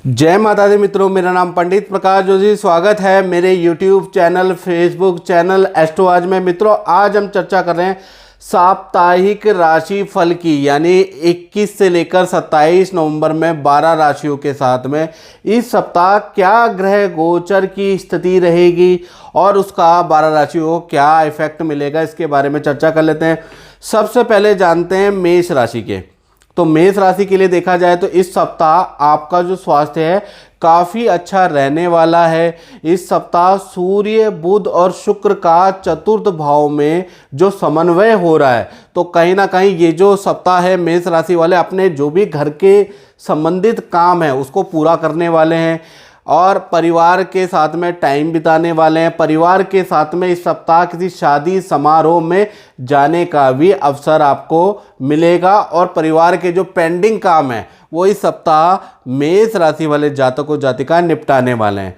जय माता दी मित्रों, मेरा नाम पंडित प्रकाश जोशी। स्वागत है मेरे YouTube channel, Facebook channel astro आज में। मित्रों, आज हम चर्चा कर रहे हैं साप्ताहिक राशि फल की, यानी 21 से लेकर 27 नवंबर में 12 राशियों के साथ में इस सप्ताह क्या ग्रह गोचर की स्थिति रहेगी और उसका 12 राशियों को क्या इफेक्ट मिलेगा, इसके बारे में चर्चा कर लेते हैं। सबसे पहले जानते हैं मेष राशि के। तो मेष राशि के लिए देखा जाए तो इस सप्ताह आपका जो स्वास्थ्य है काफ़ी अच्छा रहने वाला है। इस सप्ताह सूर्य, बुध और शुक्र का चतुर्थ भाव में जो समन्वय हो रहा है, तो कहीं ना कहीं ये जो सप्ताह है मेष राशि वाले अपने जो भी घर के संबंधित काम है उसको पूरा करने वाले हैं और परिवार के साथ में टाइम बिताने वाले हैं। परिवार के साथ में इस सप्ताह किसी शादी समारोह में जाने का भी अवसर आपको मिलेगा और परिवार के जो पेंडिंग काम है वो इस सप्ताह मेष राशि वाले जातकों जातिका निपटाने वाले हैं।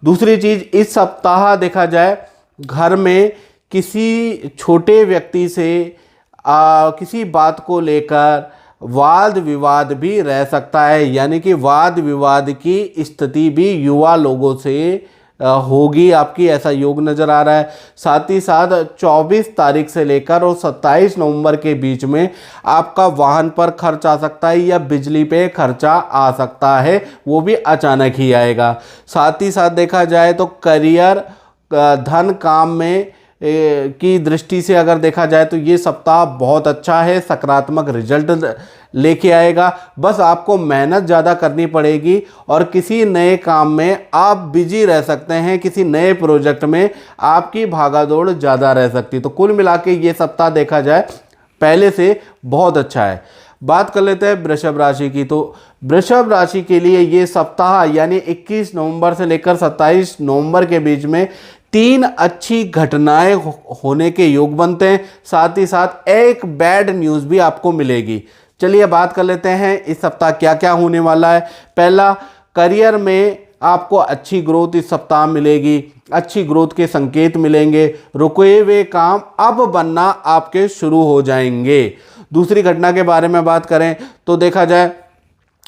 दूसरी चीज़, इस सप्ताह देखा जाए घर में किसी छोटे व्यक्ति से किसी बात को लेकर वाद विवाद भी रह सकता है, यानी कि वाद विवाद की स्थिति भी युवा लोगों से होगी आपकी, ऐसा योग नज़र आ रहा है। साथ ही साथ 24 तारीख से लेकर और 27 नवंबर के बीच में आपका वाहन पर खर्च आ सकता है या बिजली पे खर्चा आ सकता है, वो भी अचानक ही आएगा। साथ ही साथ देखा जाए तो करियर, धन, काम में की दृष्टि से अगर देखा जाए तो ये सप्ताह बहुत अच्छा है, सकारात्मक रिजल्ट लेके आएगा। बस आपको मेहनत ज़्यादा करनी पड़ेगी और किसी नए काम में आप बिजी रह सकते हैं, किसी नए प्रोजेक्ट में आपकी भागादौड़ ज़्यादा रह सकती है। तो कुल मिला के ये सप्ताह देखा जाए पहले से बहुत अच्छा है। बात कर लेते हैं वृषभ राशि की। तो वृषभ राशि के लिए ये सप्ताह यानी 21 नवंबर से लेकर 27 नवंबर के बीच में 3 अच्छी घटनाएं होने के योग बनते हैं। साथ ही साथ एक बैड न्यूज़ भी आपको मिलेगी। चलिए बात कर लेते हैं इस सप्ताह क्या क्या होने वाला है। पहला, करियर में आपको अच्छी ग्रोथ इस सप्ताह मिलेगी, अच्छी ग्रोथ के संकेत मिलेंगे। रुके हुए काम अब बनना आपके शुरू हो जाएंगे। दूसरी घटना के बारे में बात करें तो देखा जाए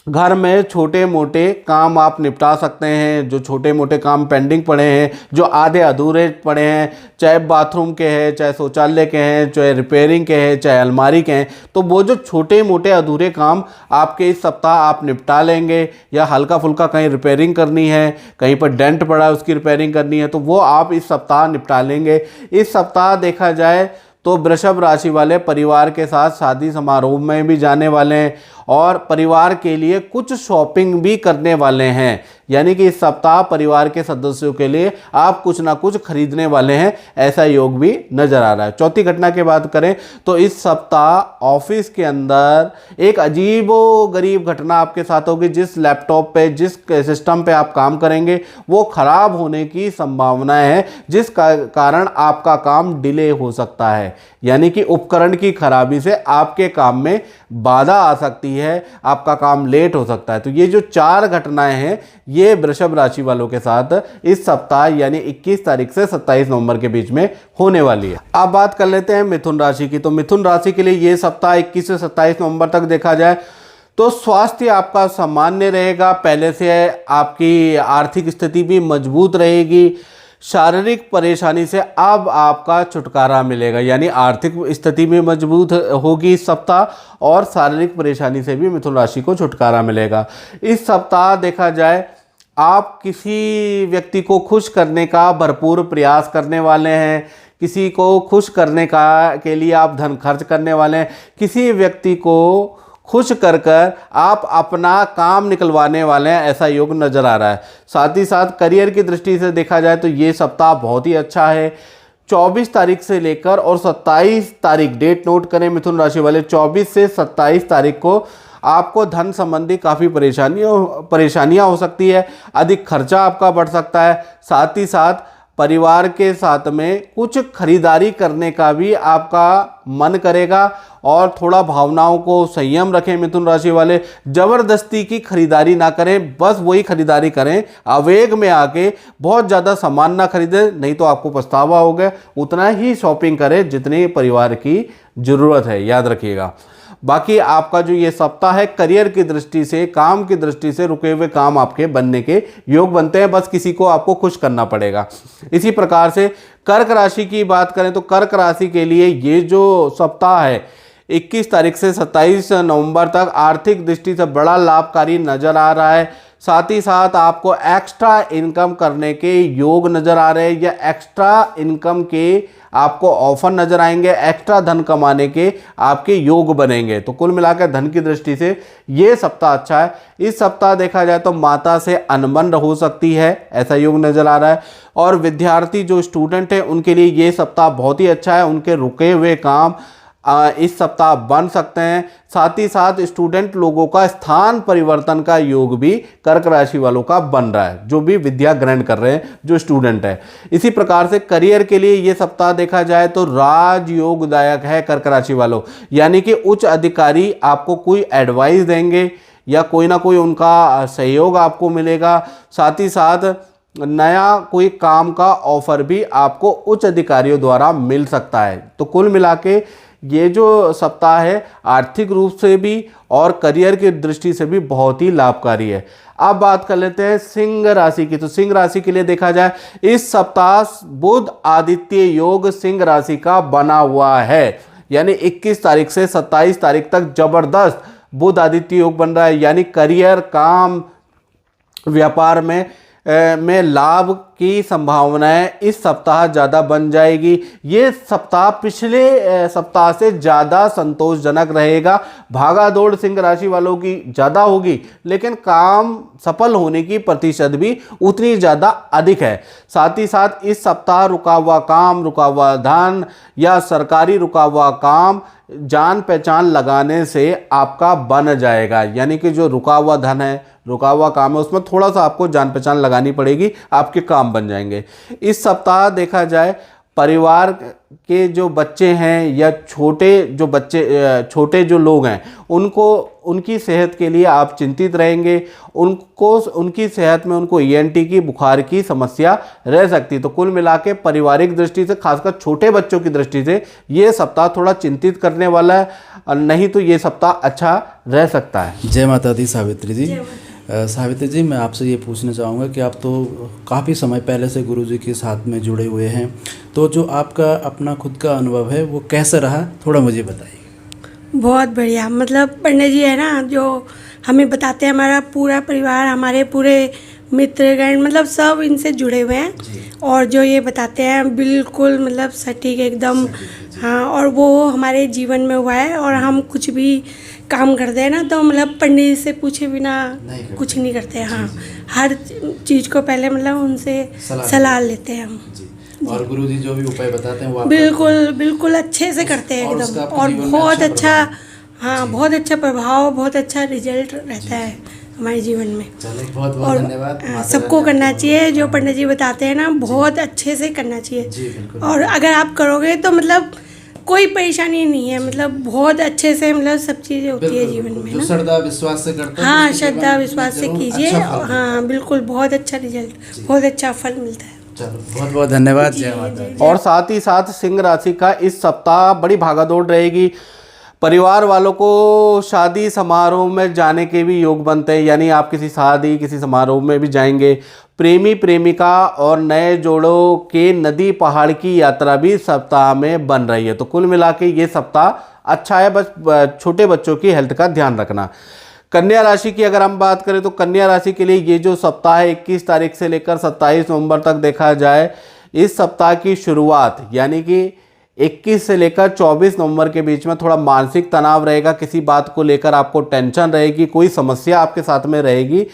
घर में छोटे मोटे काम आप निपटा सकते हैं। जो छोटे मोटे काम पेंडिंग पड़े हैं, जो आधे अधूरे पड़े हैं, चाहे बाथरूम के हैं, चाहे शौचालय के हैं, चाहे रिपेयरिंग के हैं, चाहे अलमारी के हैं, तो वो जो छोटे मोटे अधूरे काम आपके इस सप्ताह आप निपटा लेंगे। या हल्का फुल्का कहीं रिपेयरिंग करनी है, कहीं पर डेंट पड़ा है उसकी रिपेयरिंग करनी है, तो वो आप इस सप्ताह निपटा लेंगे। इस सप्ताह देखा जाए तो वृषभ राशि वाले परिवार के साथ शादी समारोह में भी जाने वाले हैं और परिवार के लिए कुछ शॉपिंग भी करने वाले हैं, यानी कि इस सप्ताह परिवार के सदस्यों के लिए आप कुछ ना कुछ खरीदने वाले हैं, ऐसा योग भी नजर आ रहा है। चौथी घटना की बात करें तो इस सप्ताह ऑफिस के अंदर एक अजीबोगरीब घटना आपके साथ होगी। जिस लैपटॉप पे, जिस सिस्टम पे आप काम करेंगे वो खराब होने की संभावना है, जिस कारण आपका काम डिले हो सकता है, यानी कि उपकरण की खराबी से आपके काम में बाधा आ सकती है, आपका काम लेट हो सकता है। तो ये जो 4 घटनाएं हैं ये वृषभ राशि वालों के साथ इस सप्ताह यानी 21 तारीख से 27 नवंबर के बीच में होने वाली है। अब बात कर लेते हैं मिथुन राशि की। तो मिथुन राशि के लिए ये सप्ताह 21 से 27 नवंबर तक देखा जाए तो स्वास्थ्य आपका सामान्य रहेगा। पहले से आपकी आर्थिक स्थिति भी मजबूत रहेगी। शारीरिक परेशानी से अब आपका छुटकारा मिलेगा, यानी आर्थिक स्थिति भी मजबूत होगी इस सप्ताह और शारीरिक परेशानी से भी मिथुन राशि को छुटकारा मिलेगा। इस सप्ताह देखा जाए आप किसी व्यक्ति को खुश करने का भरपूर प्रयास करने वाले हैं, किसी को खुश करने के लिए आप धन खर्च करने वाले हैं, किसी व्यक्ति को खुश कर कर आप अपना काम निकलवाने वाले हैं, ऐसा योग नज़र आ रहा है। साथ ही साथ करियर की दृष्टि से देखा जाए तो ये सप्ताह बहुत ही अच्छा है। 24 तारीख से लेकर और 27 तारीख, डेट नोट करें मिथुन राशि वाले, 24 से 27 तारीख को आपको धन संबंधी काफ़ी परेशानियाँ हो सकती है, अधिक खर्चा आपका बढ़ सकता है। साथ ही साथ परिवार के साथ में कुछ खरीदारी करने का भी आपका मन करेगा और थोड़ा भावनाओं को संयम रखें मिथुन राशि वाले। ज़बरदस्ती की खरीदारी ना करें, बस वही खरीदारी करें, आवेग में आके बहुत ज़्यादा सामान ना खरीदें, नहीं तो आपको पछतावा होगा। उतना ही शॉपिंग करें जितनी परिवार की ज़रूरत है, याद रखिएगा। बाकी आपका जो ये सप्ताह है करियर की दृष्टि से, काम की दृष्टि से रुके हुए काम आपके बनने के योग बनते हैं, बस किसी को आपको खुश करना पड़ेगा। इसी प्रकार से कर्क राशि की बात करें तो कर्क राशि के लिए ये जो सप्ताह है 21 तारीख से 27 नवंबर तक आर्थिक दृष्टि से बड़ा लाभकारी नजर आ रहा है। साथ ही साथ आपको एक्स्ट्रा इनकम करने के योग नज़र आ रहे हैं, या एक्स्ट्रा इनकम के आपको ऑफर नज़र आएंगे, एक्स्ट्रा धन कमाने के आपके योग बनेंगे। तो कुल मिलाकर धन की दृष्टि से ये सप्ताह अच्छा है। इस सप्ताह देखा जाए तो माता से अनबन हो सकती है, ऐसा योग नज़र आ रहा है। और विद्यार्थी जो स्टूडेंट हैं उनके लिए ये सप्ताह बहुत ही अच्छा है, उनके रुके हुए काम इस सप्ताह बन सकते हैं। साथ ही साथ स्टूडेंट लोगों का स्थान परिवर्तन का योग भी कर्क राशि वालों का बन रहा है, जो भी विद्या ग्रहण कर रहे हैं जो स्टूडेंट है। इसी प्रकार से करियर के लिए ये सप्ताह देखा जाए तो राजयोगदायक है कर्क राशि वालों, यानी कि उच्च अधिकारी आपको कोई एडवाइस देंगे या कोई ना कोई उनका सहयोग आपको मिलेगा। साथ ही साथ नया कोई काम का ऑफर भी आपको उच्च अधिकारियों द्वारा मिल सकता है। तो कुल मिला के ये जो सप्ताह है आर्थिक रूप से भी और करियर की दृष्टि से भी बहुत ही लाभकारी है। अब बात कर लेते हैं सिंह राशि की। तो सिंह राशि के लिए देखा जाए इस सप्ताह बुध आदित्य योग सिंह राशि का बना हुआ है, यानी 21 तारीख से 27 तारीख तक जबरदस्त बुध आदित्य योग बन रहा है, यानी करियर, काम, व्यापार में लाभ की संभावनाएं इस सप्ताह ज़्यादा बन जाएगी। ये सप्ताह पिछले सप्ताह से ज़्यादा संतोषजनक रहेगा। भागा दौड़ सिंह राशि वालों की ज़्यादा होगी, लेकिन काम सफल होने की प्रतिशत भी उतनी ज़्यादा अधिक है। साथ ही साथ इस सप्ताह रुका हुआ काम, रुका हुआ धन या सरकारी रुका हुआ काम जान पहचान लगाने से आपका बन जाएगा, यानी कि जो रुका हुआ धन है, रुका हुआ काम है, उसमें थोड़ा सा आपको जान पहचान लगानी पड़ेगी, आपके काम बन जाएंगे। इस सप्ताह देखा जाए परिवार के जो बच्चे हैं या छोटे जो लोग हैं उनकी सेहत के लिए आप चिंतित रहेंगे। उनकी सेहत में उनको ENT की बुखार की समस्या रह सकती है। तो कुल मिला के पारिवारिक दृष्टि से, खासकर छोटे बच्चों की दृष्टि से ये सप्ताह थोड़ा चिंतित करने वाला है, नहीं तो ये सप्ताह अच्छा रह सकता है। जय माता दी सावित्री जी। सावित्री जी, मैं आपसे ये पूछना चाहूँगा कि आप तो काफ़ी समय पहले से गुरु जी के साथ में जुड़े हुए हैं, तो जो आपका अपना खुद का अनुभव है वो कैसा रहा, थोड़ा मुझे बताइए। बहुत बढ़िया, मतलब पंडित जी है ना जो हमें बताते हैं, हमारा पूरा परिवार, हमारे पूरे मित्रगण, मतलब सब इनसे जुड़े हुए हैं, और जो ये बताते हैं बिल्कुल मतलब सटीक एकदम। हाँ, और वो हमारे जीवन में हुआ है, और हम कुछ भी काम करते हैं ना तो मतलब पंडित जी से पूछे बिना कुछ नहीं करते हैं। हाँ, हर चीज़ को पहले मतलब उनसे सलाह लेते हैं हम। और गुरु जी जो भी उपाय बताते हैं वो बिल्कुल अच्छे से करते हैं एकदम, और बहुत अच्छा, हाँ बहुत अच्छा प्रभाव, बहुत अच्छा रिजल्ट रहता है हमारे जीवन में। बहुत बहुत धन्यवाद। सबको करना चाहिए, जो पंडित जी बताते हैं ना बहुत अच्छे से करना चाहिए, और अगर आप करोगे तो मतलब कोई परेशानी नहीं है, मतलब बहुत अच्छे से मतलब सब चीज़ें होती है जीवन में ना। श्रद्धा विश्वास से करते हैं। हाँ, श्रद्धा विश्वास से कीजिए। हाँ बिल्कुल, बहुत अच्छा रिजल्ट, बहुत अच्छा फल मिलता है। चलो बहुत बहुत धन्यवाद। जय माता। और साथ ही साथ सिंह राशि का इस सप्ताह बड़ी भागादौड़ रहेगी। परिवार वालों को शादी समारोह में जाने के भी योग बनते हैं, यानी आप किसी शादी किसी समारोह में भी जाएंगे। प्रेमी प्रेमिका और नए जोड़ों के नदी पहाड़ की यात्रा भी सप्ताह में बन रही है। तो कुल मिला के ये सप्ताह अच्छा है, बस छोटे बच्चों की हेल्थ का ध्यान रखना। कन्या राशि की अगर हम बात करें तो कन्या राशि के लिए ये जो सप्ताह है 21 तारीख से लेकर 27 नवंबर तक देखा जाए, इस सप्ताह की शुरुआत यानी कि 21 से लेकर 24 नवंबर के बीच में थोड़ा मानसिक तनाव रहेगा, किसी बात को लेकर आपको टेंशन रहेगी, कोई समस्या आपके साथ में रहेगी,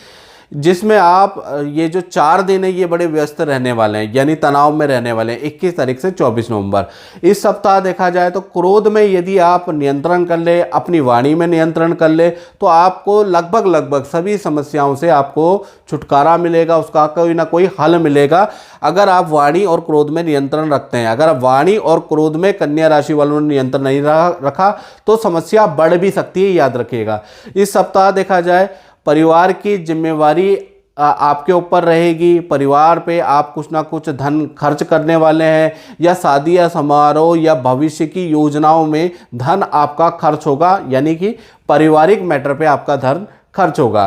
जिसमें आप ये जो 4 दिन है ये बड़े व्यस्त रहने वाले हैं, यानी तनाव में रहने वाले हैं 21 तारीख से 24 नवंबर। इस सप्ताह देखा जाए तो क्रोध में यदि आप नियंत्रण कर ले, अपनी वाणी में नियंत्रण कर ले, तो आपको लगभग सभी समस्याओं से आपको छुटकारा मिलेगा, उसका कोई ना कोई हल मिलेगा अगर आप वाणी और क्रोध में नियंत्रण रखते हैं। अगर वाणी और क्रोध में कन्या राशि वालों ने नियंत्रण नहीं रखा तो समस्या बढ़ भी सकती है, याद रखिएगा। इस सप्ताह देखा जाए परिवार की जिम्मेवारी आपके ऊपर रहेगी। परिवार पे आप कुछ ना कुछ धन खर्च करने वाले हैं, या शादी या समारोह या भविष्य की योजनाओं में धन आपका खर्च होगा, यानी कि पारिवारिक मैटर पे आपका धन खर्च होगा।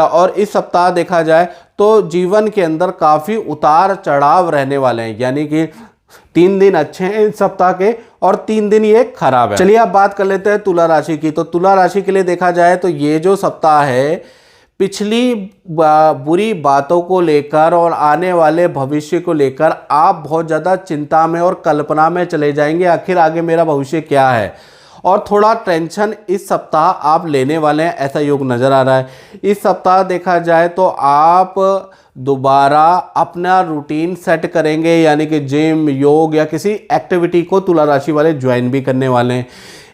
और इस सप्ताह देखा जाए तो जीवन के अंदर काफ़ी उतार चढ़ाव रहने वाले हैं, यानी कि 3 दिन अच्छे हैं इस सप्ताह के और 3 दिन ये खराब है। चलिए अब बात कर लेते हैं तुला राशि की। तो तुला राशि के लिए देखा जाए तो ये जो सप्ताह है, पिछली बुरी बातों को लेकर और आने वाले भविष्य को लेकर आप बहुत ज़्यादा चिंता में और कल्पना में चले जाएंगे, आखिर आगे मेरा भविष्य क्या है, और थोड़ा टेंशन इस सप्ताह आप लेने वाले हैं, ऐसा योग नज़र आ रहा है। इस सप्ताह देखा जाए तो आप दोबारा अपना रूटीन सेट करेंगे, यानी कि जिम, योग या किसी एक्टिविटी को तुला राशि वाले ज्वाइन भी करने वाले हैं।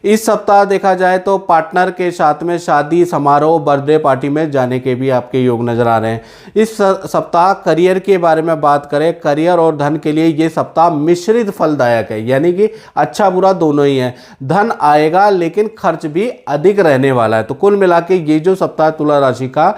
इस सप्ताह देखा जाए तो पार्टनर के साथ में शादी समारोह, बर्थडे पार्टी में जाने के भी आपके योग नज़र आ रहे हैं। इस सप्ताह करियर के बारे में बात करें, करियर और धन के लिए ये सप्ताह मिश्रित फलदायक है, यानी कि अच्छा बुरा दोनों ही है। धन आएगा लेकिन खर्च भी अधिक रहने वाला है। तो कुल मिला के ये जो सप्ताह तुला राशि का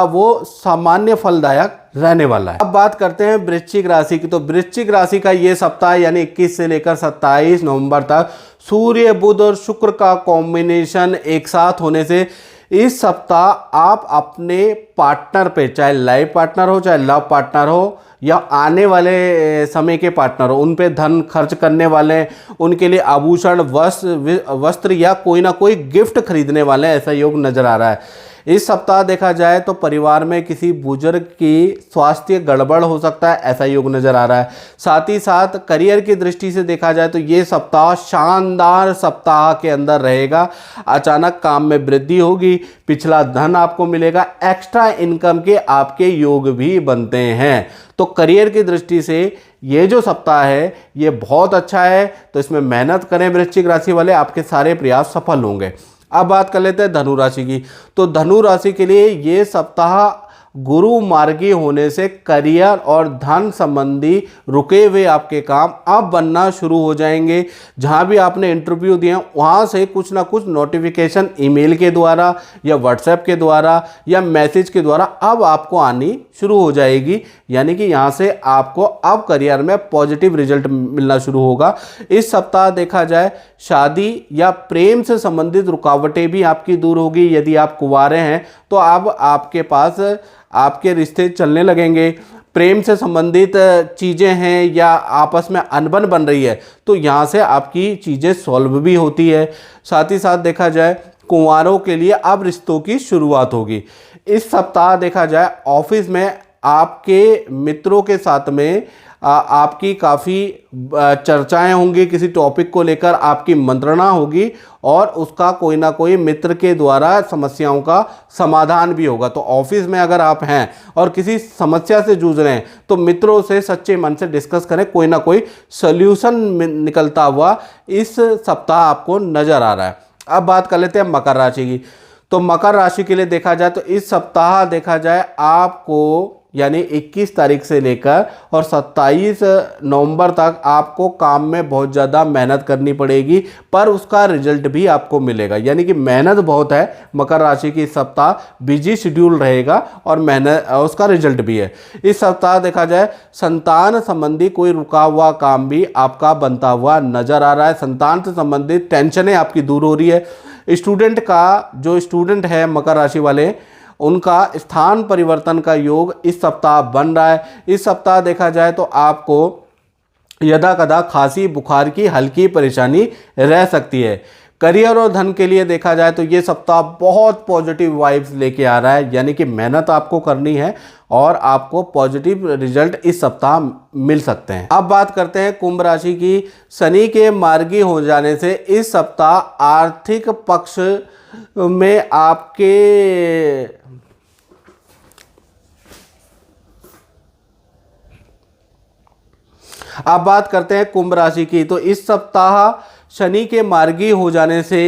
वो सामान्य फलदायक रहने वाला है। अब बात करते हैं वृश्चिक राशि की। तो वृश्चिक राशि का ये सप्ताह यानी 21 से लेकर 27 नवंबर तक सूर्य, बुध और शुक्र का कॉम्बिनेशन एक साथ होने से इस सप्ताह आप अपने पार्टनर पे, चाहे लाइफ पार्टनर हो, चाहे लव पार्टनर हो या आने वाले समय के पार्टनर हो, उन पे धन खर्च करने वाले हैं, उनके लिए आभूषण, वस्त्र या कोई ना कोई गिफ्ट खरीदने वाले हैं, ऐसा योग नज़र आ रहा है। इस सप्ताह देखा जाए तो परिवार में किसी बुजुर्ग की स्वास्थ्य गड़बड़ हो सकता है, ऐसा योग नज़र आ रहा है। साथ ही साथ करियर की दृष्टि से देखा जाए तो ये सप्ताह शानदार सप्ताह के अंदर रहेगा। अचानक काम में वृद्धि होगी, पिछला धन आपको मिलेगा, एक्स्ट्रा इनकम के आपके योग भी बनते हैं। तो करियर की दृष्टि से ये जो सप्ताह है ये बहुत अच्छा है, तो इसमें मेहनत करें वृश्चिक राशि वाले, आपके सारे प्रयास सफल होंगे। अब बात कर लेते हैं धनु राशि की। तो धनु राशि के लिए ये सप्ताह गुरु मार्गी होने से करियर और धन संबंधी रुके हुए आपके काम अब बनना शुरू हो जाएंगे। जहां भी आपने इंटरव्यू दिए वहां से कुछ ना कुछ नोटिफिकेशन ईमेल के द्वारा या व्हाट्सएप के द्वारा या मैसेज के द्वारा अब आपको आनी शुरू हो जाएगी, यानी कि यहां से आपको अब करियर में पॉजिटिव रिजल्ट मिलना शुरू होगा। इस सप्ताह देखा जाए शादी या प्रेम से संबंधित रुकावटें भी आपकी दूर होगी। यदि आप कुंवारे हैं तो अब आपके पास आपके रिश्ते चलने लगेंगे। प्रेम से संबंधित चीज़ें हैं या आपस में अनबन बन रही है तो यहाँ से आपकी चीज़ें सॉल्व भी होती है। साथ ही साथ देखा जाए कुंवारों के लिए अब रिश्तों की शुरुआत होगी। इस सप्ताह देखा जाए ऑफिस में आपके मित्रों के साथ में आपकी काफ़ी चर्चाएं होंगी, किसी टॉपिक को लेकर आपकी मंत्रणा होगी और उसका कोई ना कोई मित्र के द्वारा समस्याओं का समाधान भी होगा। तो ऑफिस में अगर आप हैं और किसी समस्या से जूझ रहे हैं तो मित्रों से सच्चे मन से डिस्कस करें, कोई ना कोई सल्यूशन निकलता हुआ इस सप्ताह आपको नज़र आ रहा है। अब बात कर लेते हैं मकर राशि की। तो मकर राशि के लिए देखा जाए तो इस सप्ताह देखा जाए आपको यानी 21 तारीख से लेकर और 27 नवंबर तक आपको काम में बहुत ज़्यादा मेहनत करनी पड़ेगी, पर उसका रिजल्ट भी आपको मिलेगा। यानी कि मेहनत बहुत है, मकर राशि की इस सप्ताह बिजी शेड्यूल रहेगा और मेहनत उसका रिजल्ट भी है। इस सप्ताह देखा जाए संतान संबंधी कोई रुका हुआ काम भी आपका बनता हुआ नज़र आ रहा है। संतान से संबंधित टेंशनें आपकी दूर हो रही है। स्टूडेंट का जो स्टूडेंट है मकर राशि वाले, उनका स्थान परिवर्तन का योग इस सप्ताह बन रहा है। इस सप्ताह देखा जाए तो आपको यदा कदा खांसी बुखार की हल्की परेशानी रह सकती है। करियर और धन के लिए देखा जाए तो ये सप्ताह बहुत पॉजिटिव वाइब्स लेके आ रहा है, यानी कि मेहनत आपको करनी है और आपको पॉजिटिव रिजल्ट इस सप्ताह मिल सकते हैं। अब बात करते हैं कुंभ राशि की। शनि के मार्गी हो जाने से इस सप्ताह आर्थिक पक्ष में आपके अब बात करते हैं कुंभ राशि की। तो इस सप्ताह शनि के मार्गी हो जाने से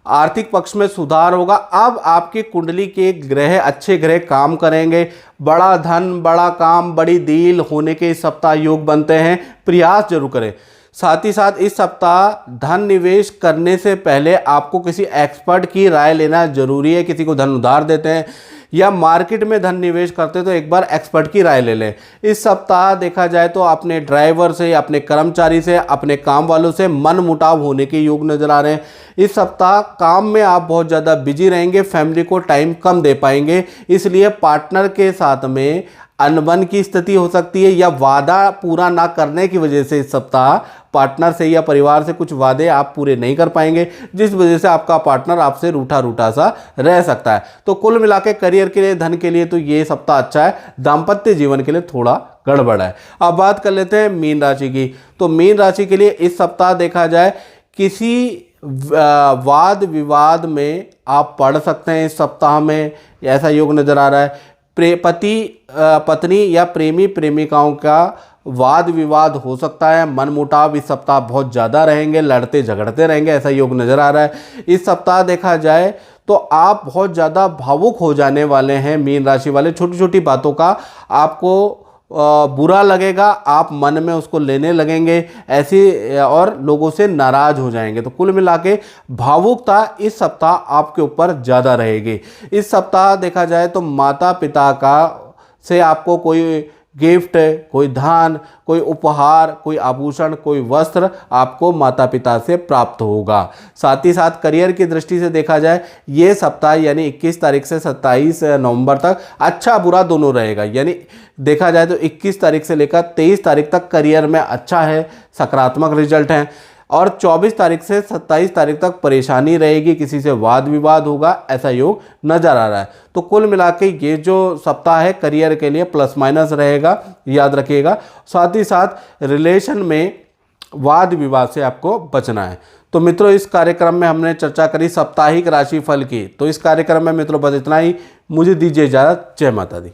आर्थिक पक्ष में सुधार होगा। अब आपकी कुंडली के ग्रह अच्छे ग्रह काम करेंगे। बड़ा धन, बड़ा काम, बड़ी डील होने के इस सप्ताह योग बनते हैं, प्रयास जरूर करें। साथ ही साथ इस सप्ताह धन निवेश करने से पहले आपको किसी एक्सपर्ट की राय लेना जरूरी है। किसी को धन उधार देते हैं या मार्केट में धन निवेश करते तो एक बार एक्सपर्ट की राय ले लें। इस सप्ताह देखा जाए तो अपने ड्राइवर से, अपने कर्मचारी से, अपने काम वालों से मनमुटाव होने के योग नजर आ रहे हैं। इस सप्ताह काम में आप बहुत ज़्यादा बिजी रहेंगे, फैमिली को टाइम कम दे पाएंगे, इसलिए पार्टनर के साथ में अनबन की स्थिति हो सकती है या वादा पूरा ना करने की वजह से इस सप्ताह पार्टनर से या परिवार से कुछ वादे आप पूरे नहीं कर पाएंगे, जिस वजह से आपका पार्टनर आपसे रूठा रूठा सा रह सकता है। तो कुल मिला के करियर के लिए, धन के लिए तो ये सप्ताह अच्छा है, दाम्पत्य जीवन के लिए थोड़ा गड़बड़ है। अब बात कर लेते हैं मीन राशि की। तो मीन राशि के लिए इस सप्ताह देखा जाए किसी वाद विवाद में आप पड़ सकते हैं। इस सप्ताह में ऐसा योग नज़र आ रहा है। पति पत्नी या प्रेमी प्रेमिकाओं का वाद विवाद हो सकता है। मनमुटाव इस सप्ताह बहुत ज़्यादा रहेंगे, लड़ते झगड़ते रहेंगे, ऐसा योग नज़र आ रहा है। इस सप्ताह देखा जाए तो आप बहुत ज़्यादा भावुक हो जाने वाले हैं मीन राशि वाले। छोटी छोटी बातों का आपको बुरा लगेगा, आप मन में उसको लेने लगेंगे ऐसी, और लोगों से नाराज़ हो जाएंगे। तो कुल मिला के भावुकता इस सप्ताह आपके ऊपर ज़्यादा रहेगी। इस सप्ताह देखा जाए तो माता पिता का से आपको कोई गिफ्ट, कोई धन, कोई उपहार, कोई आभूषण, कोई वस्त्र आपको माता पिता से प्राप्त होगा। साथ ही साथ करियर की दृष्टि से देखा जाए ये सप्ताह यानी 21 तारीख से 27 नवंबर तक अच्छा बुरा दोनों रहेगा। यानी देखा जाए तो 21 तारीख से लेकर 23 तारीख तक करियर में अच्छा है, सकारात्मक रिजल्ट हैं, और 24 तारीख से 27 तारीख तक परेशानी रहेगी, किसी से वाद विवाद होगा, ऐसा योग नज़र आ रहा है। तो कुल मिला के ये जो सप्ताह है करियर के लिए प्लस माइनस रहेगा, याद रखिएगा। साथ ही साथ रिलेशन में वाद विवाद से आपको बचना है। तो मित्रों इस कार्यक्रम में हमने चर्चा करी साप्ताहिक राशिफल की। तो इस कार्यक्रम में मित्रों बस इतना ही। मुझे दीजिए इजाज़त। जय माता दी।